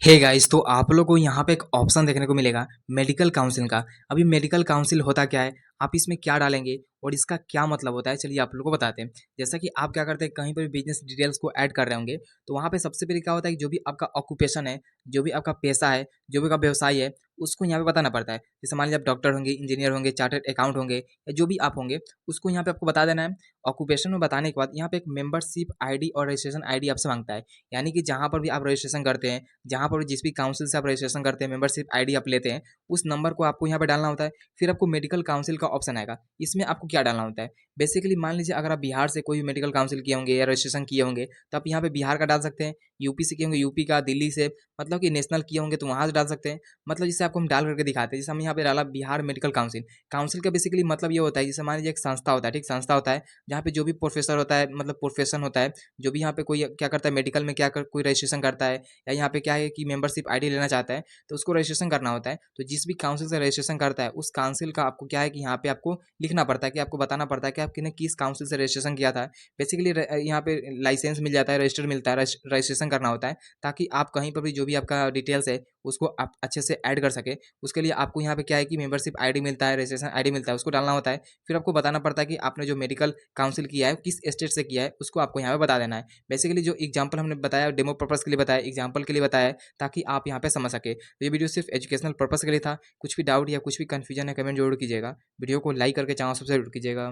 Hey guys, तो आप लोगों को यहाँ पे एक ऑप्शन देखने को मिलेगा मेडिकल काउंसिल का। अभी मेडिकल काउंसिल होता क्या है, आप इसमें क्या डालेंगे और इसका क्या मतलब होता है, चलिए आप लोगों को बताते हैं। जैसा कि आप क्या करते हैं, कहीं पर भी बिजनेस डिटेल्स को ऐड कर रहे होंगे, तो वहाँ पे सबसे पहले क्या होता है कि जो भी आपका ऑक्यूपेशन है, जो भी आपका पेशा है, जो भी आपका व्यवसाय है, उसको यहाँ पे बताना पड़ता है। जैसे मान लीजिए आप डॉक्टर होंगे, इंजीनियर होंगे, चार्टर्ड अकाउंट होंगे या जो भी आप होंगे, उसको यहाँ पे आपको बता देना है। ऑक्यूपेशन में बताने के बाद यहाँ पे एक मेंबरशिप आईडी और रजिस्ट्रेशन आईडी आपसे मांगता है। यानी कि जहाँ पर भी आप रजिस्ट्रेशन करते हैं, जहाँ पर जिस भी काउंसिल से आप रजिस्ट्रेशन करते हैं, मेंबरशिप आईडी आप लेते हैं, उस नंबर को आपको यहाँ पे डालना होता है। फिर आपको मेडिकल काउंसिल का ऑप्शन आएगा, इसमें आपको क्या डालना होता है। बेसिकली मान लीजिए अगर आप बिहार से कोई भी मेडिकल काउंसिल किए होंगे या रजिस्ट्रेशन किए होंगे, तो आप यहाँ पे बिहार का डाल सकते हैं। यूपी से किए होंगे यूपी का, दिल्ली से मतलब कि नेशनल किए होंगे तो वहाँ से डाल सकते हैं। मतलब जिसे आपको हम डाल करके दिखाते हैं, जैसे हम यहाँ पे डाला बिहार मेडिकल काउंसिल। काउंसिल का बेसिकली मतलब ये होता है, जैसे मान लीजिए एक संस्था होता है, ठीक, संस्था होता है जहाँ पे जो भी प्रोफेसर होता है, मतलब प्रोफेशन होता है, जो भी यहाँ पे कोई क्या करता है मेडिकल में, कोई रजिस्ट्रेशन करता है या यहाँ पे क्या है कि मेंबरशिप आईडी लेना चाहता है, तो उसको रजिस्ट्रेशन करना होता है। तो जिस भी काउंसिल से रजिस्ट्रेशन करता है, उस काउंसिल का आपको क्या है कि यहाँ पे आपको लिखना पड़ता है, कि आपको बताना पड़ता है कि आपने किस काउंसिल से रजिस्ट्रेशन किया था। बेसिकली यहाँ पे लाइसेंस मिल जाता है, रजिस्टर मिलता है, रजिस्ट्रेशन करना होता है, ताकि आप कहीं पर भी जो भी आपका डिटेल्स है उसको आप अच्छे से ऐड कर सके। उसके लिए आपको यहाँ पे क्या है कि मेंबरशिप आईडी मिलता है, रजिस्ट्रेशन आईडी मिलता है, उसको डालना होता है। फिर आपको बताना पड़ता है कि आपने जो मेडिकल काउंसिल किया है किस स्टेट से किया है, उसको आपको यहाँ पे बता देना है। बेसिकली जो एग्जाम्पल हमने बताया, डेमो पर्पस के लिए बताया, एग्जाम्पल के लिए बताया है, ताकि आप यहाँ पे समझ सके। तो ये वीडियो सिर्फ एजुकेशनल पर्पस के लिए था। कुछ भी डाउट या कुछ भी कन्फ्यूजन है, कमेंट जरूर कीजिएगा। वीडियो को लाइक करके चैनल सब्सक्राइब जरूर कीजिएगा।